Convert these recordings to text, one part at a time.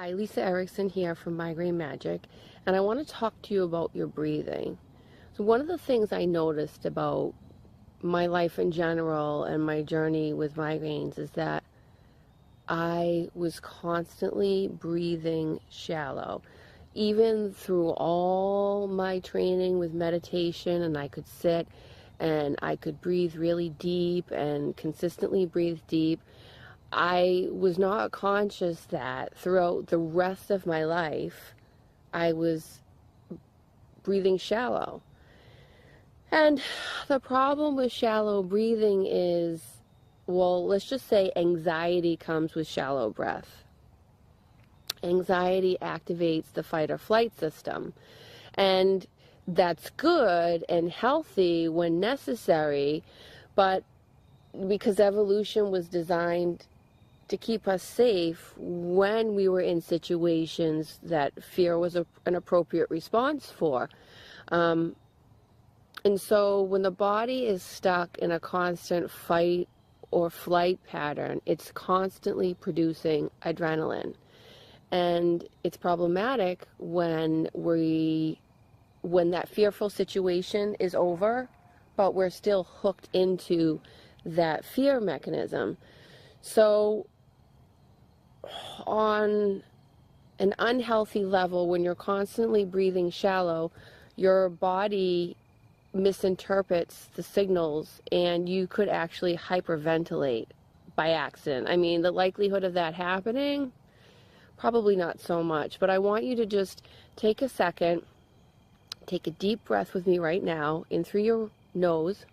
Hi, Lisa Erickson here from Migraine Magic, and I want to talk to you about your breathing. So one of the things I noticed about my life in general and my journey with migraines is that I was constantly breathing shallow. Even through all my training with meditation, and I could sit and I could breathe really deep and consistently breathe deep, I was not conscious that throughout the rest of my life, I was breathing shallow. And the problem with shallow breathing is, well, let's just say anxiety comes with shallow breath. Anxiety activates the fight or flight system. And that's good and healthy when necessary, but because evolution was designed to keep us safe when we were in situations that fear was an appropriate response for. And so when the body is stuck in a constant fight or flight pattern, it's constantly producing adrenaline. And it's problematic when that fearful situation is over, but we're still hooked into that fear mechanism. So on an unhealthy level, when you're constantly breathing shallow, your body misinterprets the signals and you could actually hyperventilate by accident. I mean, the likelihood of that happening, probably not so much, but I want you to just take a second, take a deep breath with me right now, in through your nose.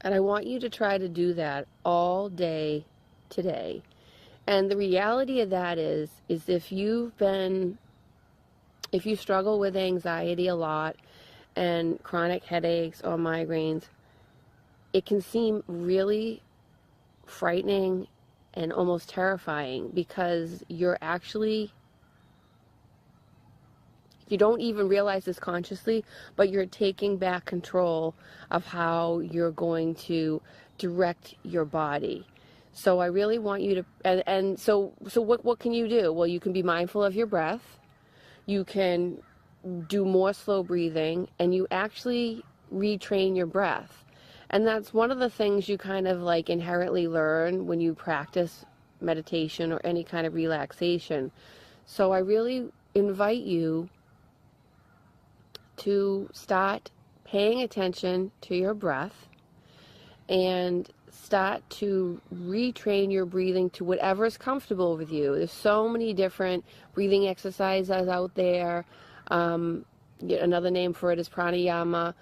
And I want you to try to do that all day today. And the reality of that is if you struggle with anxiety a lot and chronic headaches or migraines, it can seem really frightening and almost terrifying because you don't even realize this consciously, but you're taking back control of how you're going to direct your body. So I really want you to, so what can you do? Well, you can be mindful of your breath. You can do more slow breathing, and you actually retrain your breath. And that's one of the things you kind of like inherently learn when you practice meditation or any kind of relaxation. So I really invite you to start paying attention to your breath and start to retrain your breathing to whatever is comfortable with you. There's so many different breathing exercises out there. Another name for it is pranayama.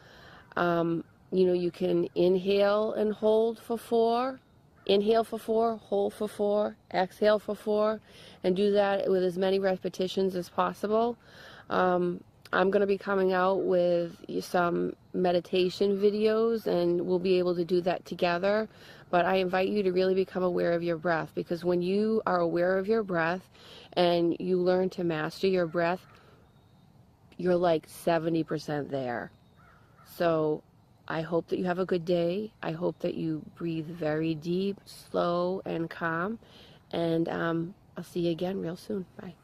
You can inhale and hold for 4. Inhale for 4, hold for 4, exhale for 4, and do that with as many repetitions as possible. I'm going to be coming out with some meditation videos, and we'll be able to do that together. But I invite you to really become aware of your breath, because when you are aware of your breath and you learn to master your breath, you're like 70% there. So I hope that you have a good day. I hope that you breathe very deep, slow, and calm. And I'll see you again real soon. Bye.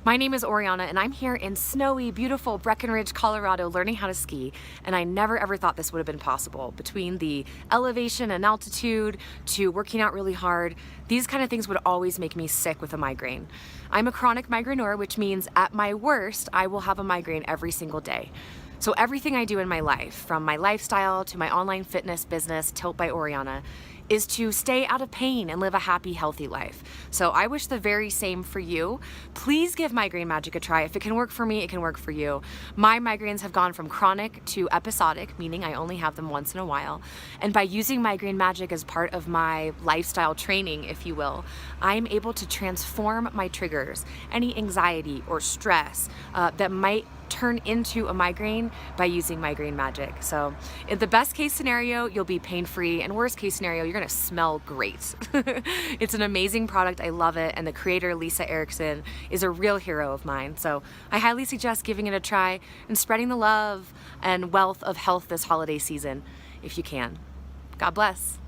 My name is Oriana, and I'm here in snowy, beautiful Breckenridge, Colorado, learning how to ski, and I never ever thought this would have been possible. Between the elevation and altitude to working out really hard, these kind of things would always make me sick with a migraine. I'm a chronic migraineur, which means at my worst, I will have a migraine every single day. So everything I do in my life, from my lifestyle to my online fitness business, Tilt by Oriana, is to stay out of pain and live a happy, healthy life. So I wish the very same for you. Please give Migraine Magic a try. If it can work for me, it can work for you. My migraines have gone from chronic to episodic, meaning I only have them once in a while. And by using Migraine Magic as part of my lifestyle training, if you will, I'm able to transform my triggers, any anxiety or stress that might turn into a migraine by using Migraine Magic. So in the best case scenario, you'll be pain-free, and worst case scenario, you're gonna smell great. It's an amazing product, I love it, and the creator, Lisa Erickson, is a real hero of mine. So I highly suggest giving it a try and spreading the love and wealth of health this holiday season, if you can. God bless.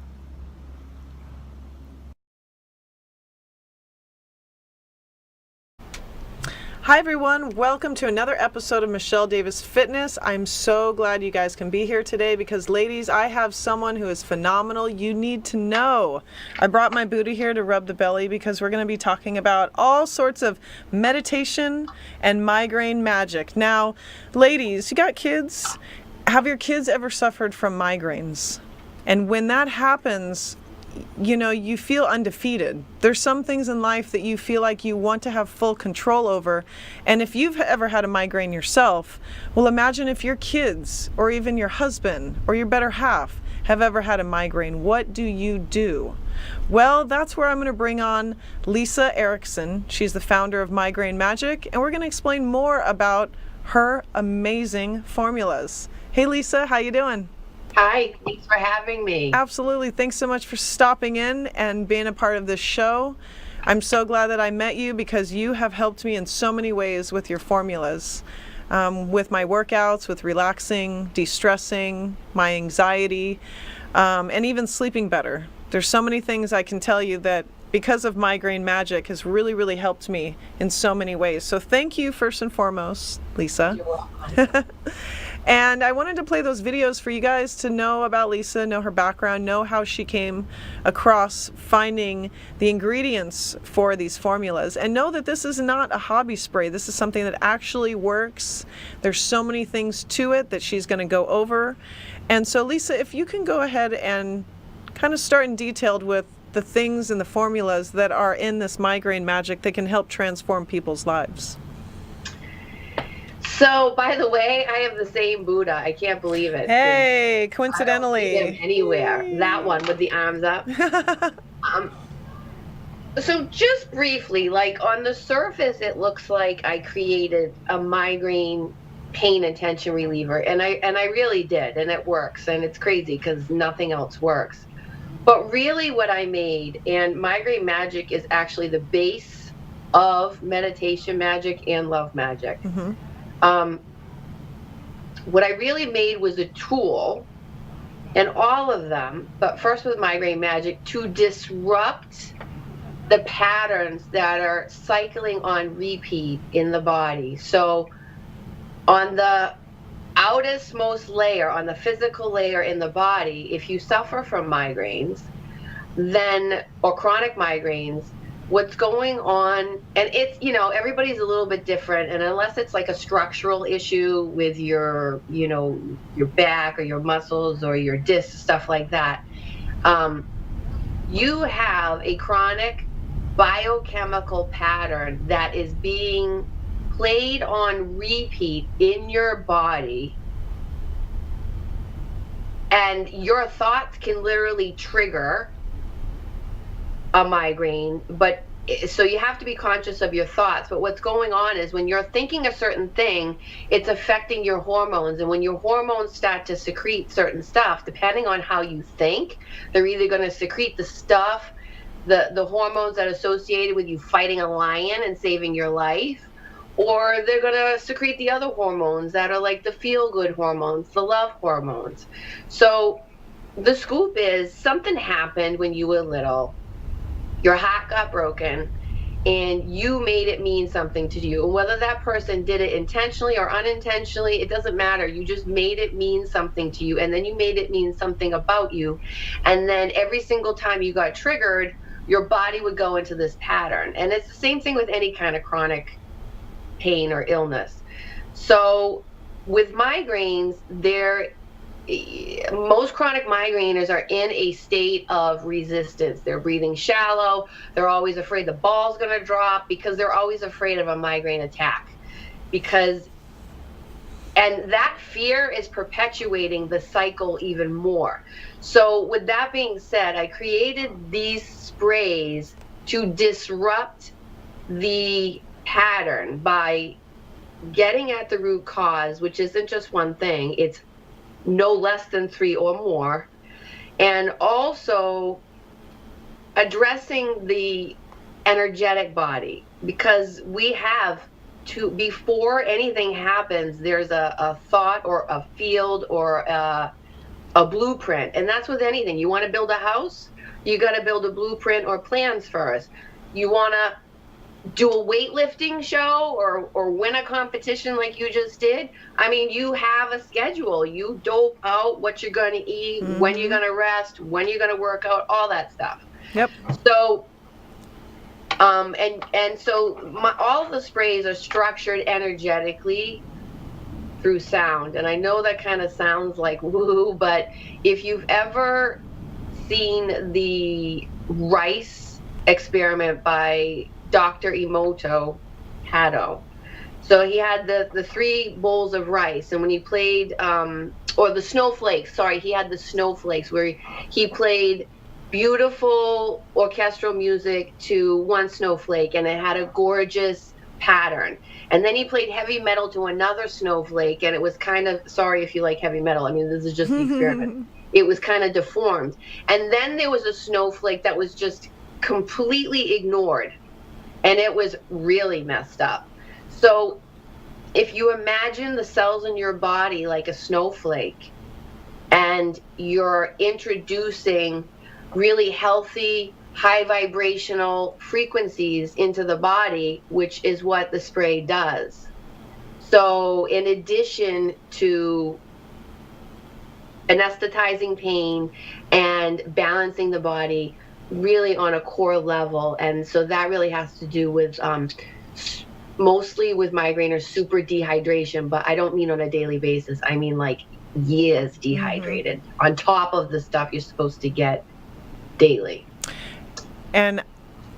Hi everyone, welcome to another episode of Michelle Davis Fitness. I'm so glad you guys can be here today because ladies, I have someone who is phenomenal you need to know. I brought my booty here to rub the belly because we're going to be talking about all sorts of meditation and migraine magic. Now, ladies, you got kids? Have your kids ever suffered from migraines? And when that happens, you know, you feel undefeated. There's some things in life that you feel like you want to have full control over. And if you've ever had a migraine yourself, well, imagine if your kids or even your husband or your better half have ever had a migraine. What do you do? Well, that's where I'm going to bring on Lisa Erickson. She's the founder of Migraine Magic, and we're going to explain more about her amazing formulas. Hey, Lisa, how you doing? Hi, thanks for having me. Absolutely. Thanks so much for stopping in and being a part of this show. I'm so glad that I met you because you have helped me in so many ways with your formulas, with my workouts, with relaxing, de-stressing, my anxiety, and even sleeping better. There's so many things I can tell you that because of Migraine Magic has really, really helped me in so many ways. So thank you first and foremost, Lisa. You're welcome. And I wanted to play those videos for you guys to know about Lisa, know her background, know how she came across finding the ingredients for these formulas, and know that this is not a hobby spray. This is something that actually works. There's so many things to it that she's going to go over. And so Lisa, if you can go ahead and kind of start in detail with the things and the formulas that are in this Migraine Magic that can help transform people's lives. So, by the way, I have the same Buddha. I can't believe it. Hey, I coincidentally. don't see him anywhere. That one with the arms up. So just briefly, like on the surface, it looks like I created a migraine pain and tension reliever, and I really did, and it works, and it's crazy because nothing else works. But really, what I made, and Migraine Magic is actually the base of meditation magic and love magic. Mm-hmm. What I really made was a tool, and all of them, but first with Migraine Magic, to disrupt the patterns that are cycling on repeat in the body. So on the outermost layer, on the physical layer in the body, if you suffer from migraines, then, or chronic migraines, what's going on, and it's, you know, everybody's a little bit different, and unless it's like a structural issue with your, you know, your back or your muscles or your discs, stuff like that, you have a chronic biochemical pattern that is being played on repeat in your body, and your thoughts can literally trigger a migraine. But so you have to be conscious of your thoughts, but what's going on is when you're thinking a certain thing, it's affecting your hormones, and when your hormones start to secrete certain stuff, depending on how you think, they're either going to secrete the stuff, the hormones that are associated with you fighting a lion and saving your life, or they're going to secrete the other hormones that are like the feel-good hormones, the love hormones. So the scoop is, something happened when you were little. Your heart got broken, and you made it mean something to you. And whether that person did it intentionally or unintentionally, it doesn't matter. You just made it mean something to you, and then you made it mean something about you. And then every single time you got triggered, your body would go into this pattern. And it's the same thing with any kind of chronic pain or illness. So with migraines, most chronic migraineurs are in a state of resistance. They're breathing shallow. They're always afraid the ball's going to drop because they're always afraid of a migraine attack. And that fear is perpetuating the cycle even more. So with that being said, I created these sprays to disrupt the pattern by getting at the root cause, which isn't just one thing, it's no less than 3 or more, and also addressing the energetic body, because we have to, before anything happens, there's a thought or a field or a blueprint. And that's with anything. You want to build a house, you got to build a blueprint or plans first. You want to do a weightlifting show or win a competition like you just did. I mean, you have a schedule. You dope out what you're going to eat, when you're going to rest, when you're going to work out, all that stuff. Yep. So and so all of the sprays are structured energetically through sound. And I know that kind of sounds like woo, but if you've ever seen the rice experiment by Dr. Emoto Hado. So he had the 3 bowls of rice, and when he played, or the snowflakes, sorry, he had the snowflakes where he played beautiful orchestral music to one snowflake, and it had a gorgeous pattern. And then he played heavy metal to another snowflake, and it was kind of, sorry if you like heavy metal, I mean, this is just the experiment. It was kind of deformed. And then there was a snowflake that was just completely ignored, and it was really messed up. So if you imagine the cells in your body like a snowflake, and you're introducing really healthy, high vibrational frequencies into the body, which is what the spray does. So in addition to anesthetizing pain and balancing the body really on a core level, and so that really has to do with mostly with migraine or super dehydration, but I don't mean on a daily basis. I mean like years dehydrated on top of the stuff you're supposed to get daily. And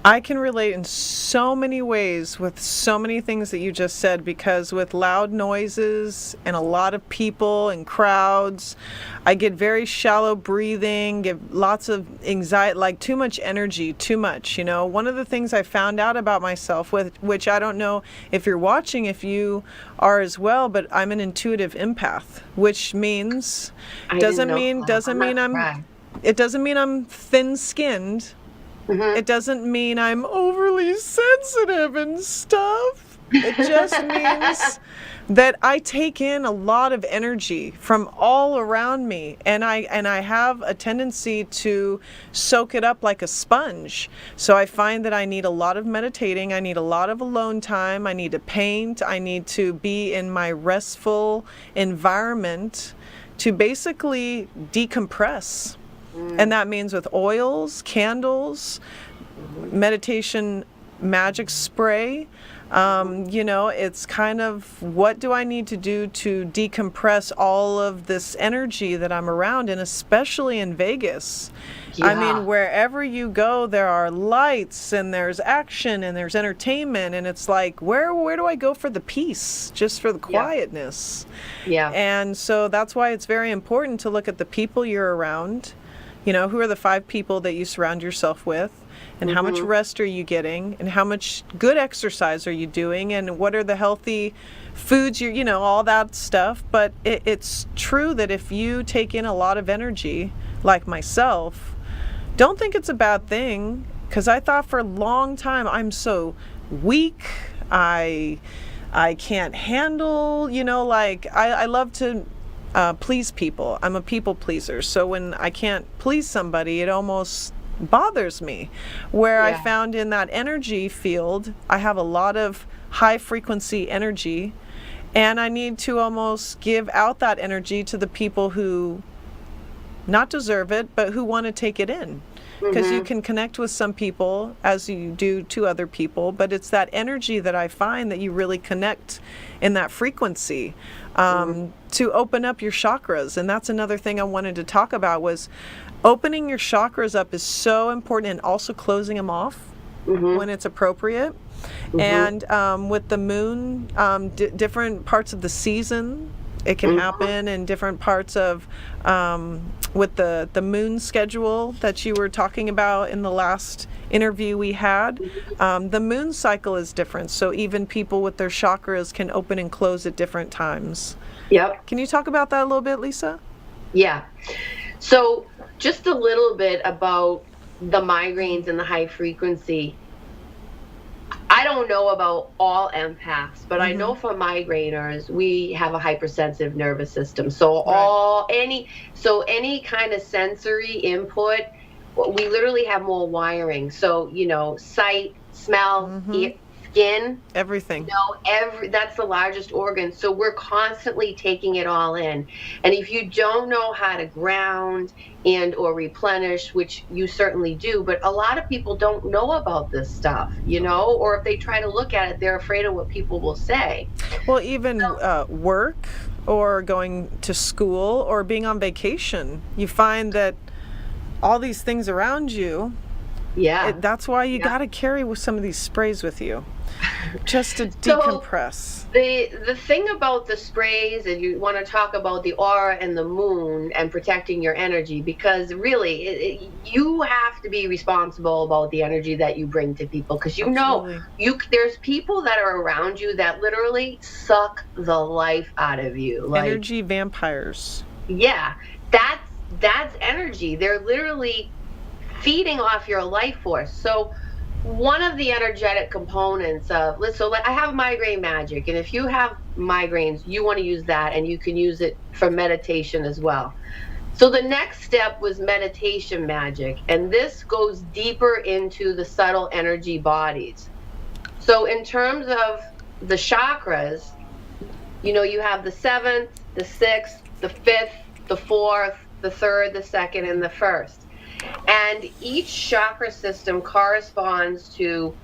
I can relate in so many ways with so many things that you just said, because with loud noises and a lot of people and crowds, I get very shallow breathing, get lots of anxiety, like too much energy, too much, you know. One of the things I found out about myself, with which I don't know if you're watching, if you are as well, but I'm an intuitive empath, which means it doesn't mean I'm thin-skinned. It doesn't mean I'm overly sensitive and stuff. It just means that I take in a lot of energy from all around me, and I have a tendency to soak it up like a sponge. So I find that I need a lot of meditating, I need a lot of alone time, I need to paint, I need to be in my restful environment to basically decompress. And that means with oils, candles, meditation magic spray. You know, it's kind of, what do I need to do to decompress all of this energy that I'm around, and especially in Vegas. I mean, wherever you go, there are lights and there's action and there's entertainment, and it's like, where do I go for the peace, just for the quietness? And so that's why it's very important to look at the people you're around. You know, who are the 5 people that you surround yourself with, and how much rest are you getting, and how much good exercise are you doing, and what are the healthy foods, you know, all that stuff. But it's true that if you take in a lot of energy, like myself, don't think it's a bad thing, because I thought for a long time, I'm so weak, I can't handle, you know, like I love to please people. I'm a people pleaser. So when I can't please somebody, it almost bothers me. Where I found in that energy field, I have a lot of high frequency energy, and I need to almost give out that energy to the people who not deserve it, but who want to take it in. Because you can connect with some people as you do to other people, but it's that energy that I find that you really connect in that frequency. To open up your chakras. And that's another thing I wanted to talk about, was opening your chakras up is so important, and also closing them off when it's appropriate. And with the moon, different parts of the season, it can happen in different parts of with the moon schedule that you were talking about in the last interview we had. The moon cycle is different, so even people with their chakras can open and close at different times. Yep. Can you talk about that a little bit, Lisa? Yeah. So just a little bit about the migraines and the high frequency. I don't know about all empaths, but I know for migraineurs, we have a hypersensitive nervous system. So any kind of sensory input, we literally have more wiring. So, sight, smell, skin, Everything. that's the largest organ. So we're constantly taking it all in. And if you don't know how to ground and or replenish, which you certainly do, but a lot of people don't know about this stuff, or if they try to look at it, they're afraid of what people will say. Well, even work or going to school or being on vacation, you find that all these things around you, that's why you got to carry with some of these sprays with you, just to decompress. The thing about the sprays, and you want to talk about the aura and the moon and protecting your energy, because really you have to be responsible about the energy that you bring to people, because there's people that are around you that literally suck the life out of you. Energy vampires. Yeah, that's energy. They're literally feeding off your life force. So one of the energetic components of, I have migraine magic, and if you have migraines, you want to use that, and you can use it for meditation as well. So the next step was meditation magic, and this goes deeper into the subtle energy bodies. So in terms of the chakras, you have the 7th, the 6th, the 5th, the 4th, the 3rd, the 2nd, and the 1st. And each chakra system corresponds to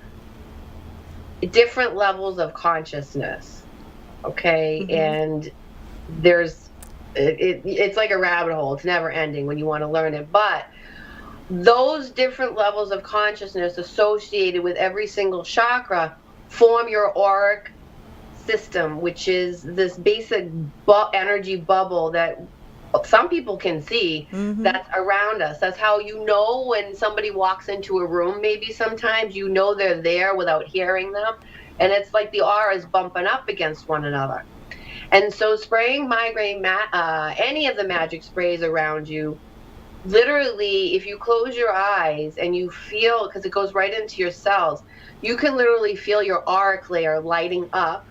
different levels of consciousness. Okay. And it's like a rabbit hole. It's never ending when you want to learn it. But those different levels of consciousness associated with every single chakra form your auric system, which is this basic energy bubble that some people can see that's around us. That's how when somebody walks into a room, maybe sometimes they're there without hearing them. And it's like the aura is bumping up against one another. And so spraying migraine, any of the magic sprays around you, literally, if you close your eyes and you feel, because it goes right into your cells, you can literally feel your auric layer lighting up.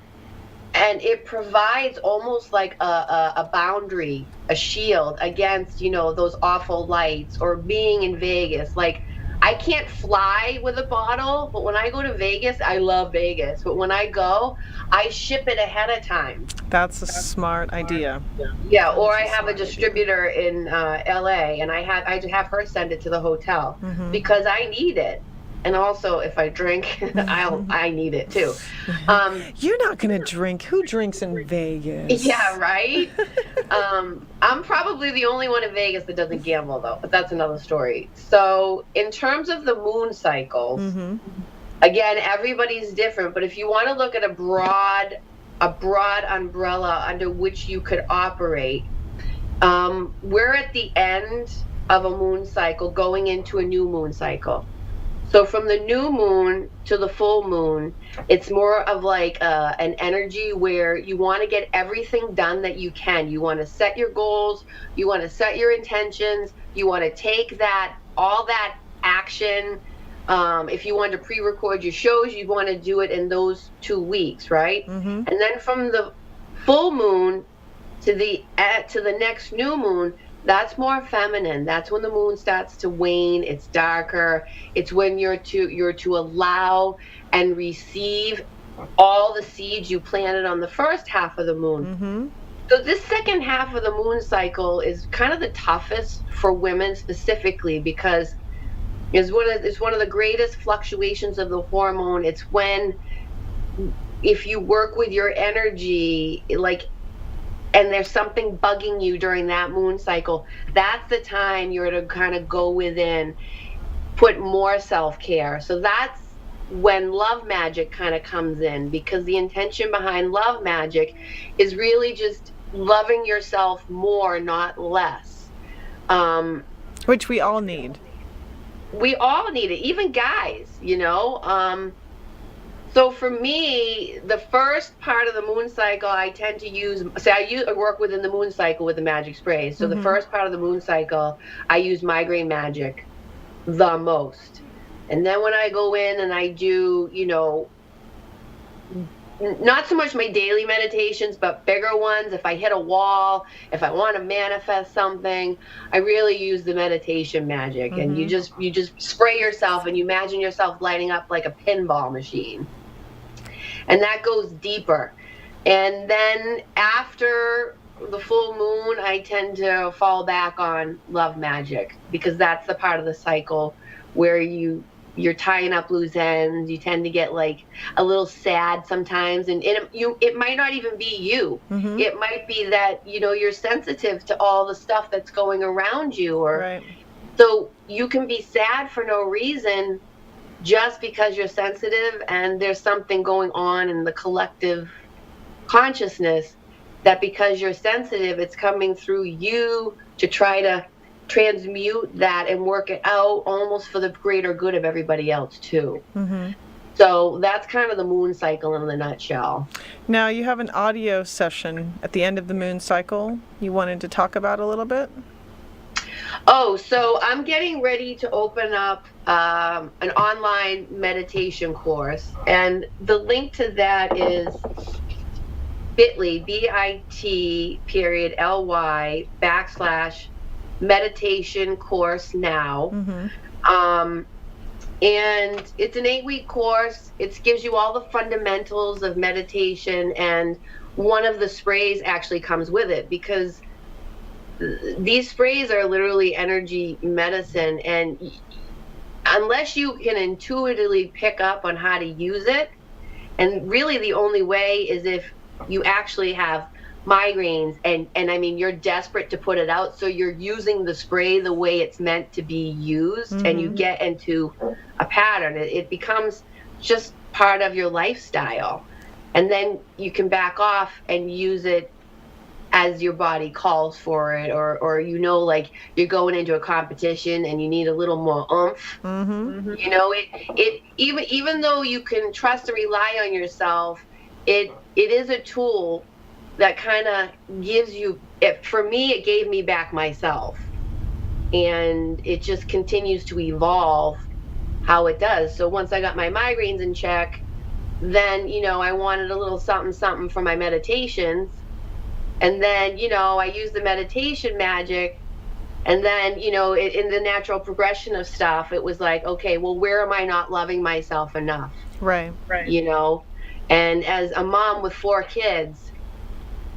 And it provides almost like a boundary, a shield against, those awful lights, or being in Vegas. Like, I can't fly with a bottle, but when I go to Vegas, I love Vegas. But when I go, I ship it ahead of time. That's a smart idea. Yeah, or I have a distributor in LA, and I have her send it to the hotel because I need it. And also, if I drink, I need it too. You're not going to drink. Who drinks in Vegas? Yeah, right? I'm probably the only one in Vegas that doesn't gamble, though. But that's another story. So in terms of the moon cycles, again, everybody's different. But if you want to look at a broad umbrella under which you could operate, we're at the end of a moon cycle going into a new moon cycle. So from the new moon to the full moon, it's more of like an energy where you want to get everything done that you can. You want to set your goals. You want to set your intentions. You want to take all that action. If you want to pre-record your shows, you want to do it in those 2 weeks, right? And then from the full moon to the next new moon, that's more feminine. That's when the moon starts to wane. It's darker. It's when you're to allow and receive all the seeds you planted on the first half of the moon. So this second half of the moon cycle is kind of the toughest for women specifically, because it's one of the greatest fluctuations of the hormone. It's when, if you work with your energy, and there's something bugging you during that moon cycle, that's the time you're to kind of go within, put more self-care. So that's when love magic kind of comes in, because the intention behind love magic is really just loving yourself more, not less. Which we all need. We all need it, even guys, you know. So for me, the first part of the moon cycle, I tend to use, I work within the moon cycle with the magic sprays. So the first part of the moon cycle, I use Migraine Magic the most. And then when I go in and I do, you know, not so much my daily meditations, but bigger ones. If I hit a wall, if I want to manifest something, I really use the meditation magic. And you just spray yourself and you imagine yourself lighting up like a pinball machine. And that goes deeper. And then after the full moon, I tend to fall back on love magic, because that's the part of the cycle where you're tying up loose ends. You tend to get like a little sad sometimes, and it might not even be you. It might be that, you know, you're sensitive to all the stuff that's going around you, or so you can be sad for no reason just because you're sensitive, and there's something going on in the collective consciousness that because you're sensitive, it's coming through you to try to transmute that and work it out almost for the greater good of everybody else too. So that's kind of the moon cycle in a nutshell. Now you have an audio session at the end of the moon cycle you wanted to talk about a little bit. Oh, so I'm getting ready to open up an online meditation course, and the link to that is bit.ly, bit.ly/meditation course now. And it's an 8-week course. It gives you all the fundamentals of meditation, and one of the sprays actually comes with it, because these sprays are literally energy medicine, and unless you can intuitively pick up on how to use it, and really the only way is if you actually have migraines and I mean you're desperate to put it out, so you're using the spray the way it's meant to be used, and you get into a pattern. It becomes just part of your lifestyle, and then you can back off and use it as your body calls for it, or you know, like you're going into a competition and you need a little more oomph. You know, it even though you can trust and rely on yourself, it is a tool that kind of gives you, for me, it gave me back myself, and it just continues to evolve how it does. So once I got my migraines in check, then, you know, I wanted a little something for my meditations. And then, you know, I use the meditation magic, and then, you know, in the natural progression of stuff, it was like, okay, well, where am I not loving myself enough? Right. You know, and as a mom with 4 kids,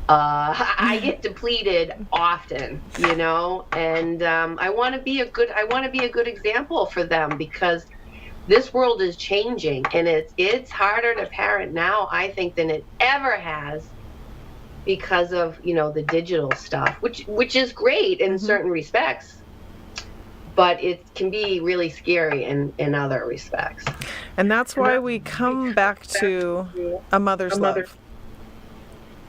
I get depleted often, you know, and I want to be a good example for them, because this world is changing, and it's harder to parent now, I think, than it ever has, because of, you know, the digital stuff, which is great in certain respects, but it can be really scary in other respects. And that's why we come back to a mother's love,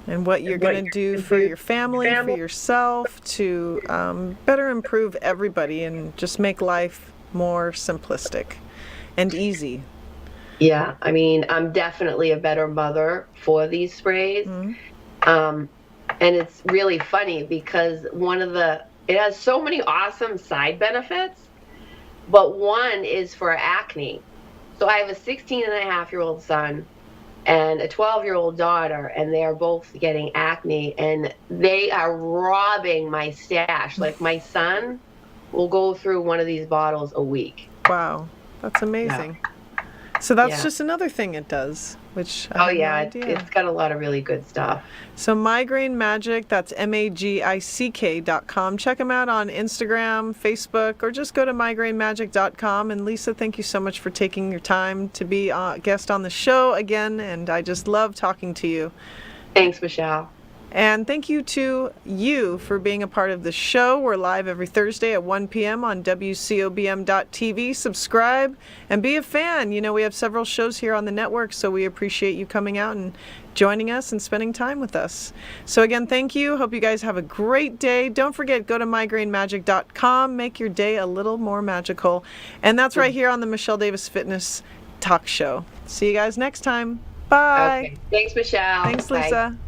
and what you're going to do for your family, for yourself, to better improve everybody and just make life more simplistic and easy. Yeah, I mean, I'm definitely a better mother for these sprays. And it's really funny because it has so many awesome side benefits, but one is for acne. So I have a 16-and-a-half-year-old son and a 12-year-old daughter, and they are both getting acne, and they are robbing my stash. Like, my son will go through one of these bottles a week. Wow, that's amazing. Yeah. So that's just another thing it does, which I had no idea. It's got a lot of really good stuff. So Migraine Magic, that's magick.com. Check them out on Instagram, Facebook, or just go to migrainemagic.com. And Lisa, thank you so much for taking your time to be a guest on the show again, and I just love talking to you. Thanks, Michelle. And thank you to you for being a part of the show. We're live every Thursday at 1 p.m. on WCOBM.tv. Subscribe and be a fan. You know, we have several shows here on the network, so we appreciate you coming out and joining us and spending time with us. So again, thank you. Hope you guys have a great day. Don't forget, go to migrainemagic.com. Make your day a little more magical. And that's right here on the Michelle Davis Fitness Talk Show. See you guys next time. Bye. Okay. Thanks, Michelle. Thanks, Bye. Lisa. Bye.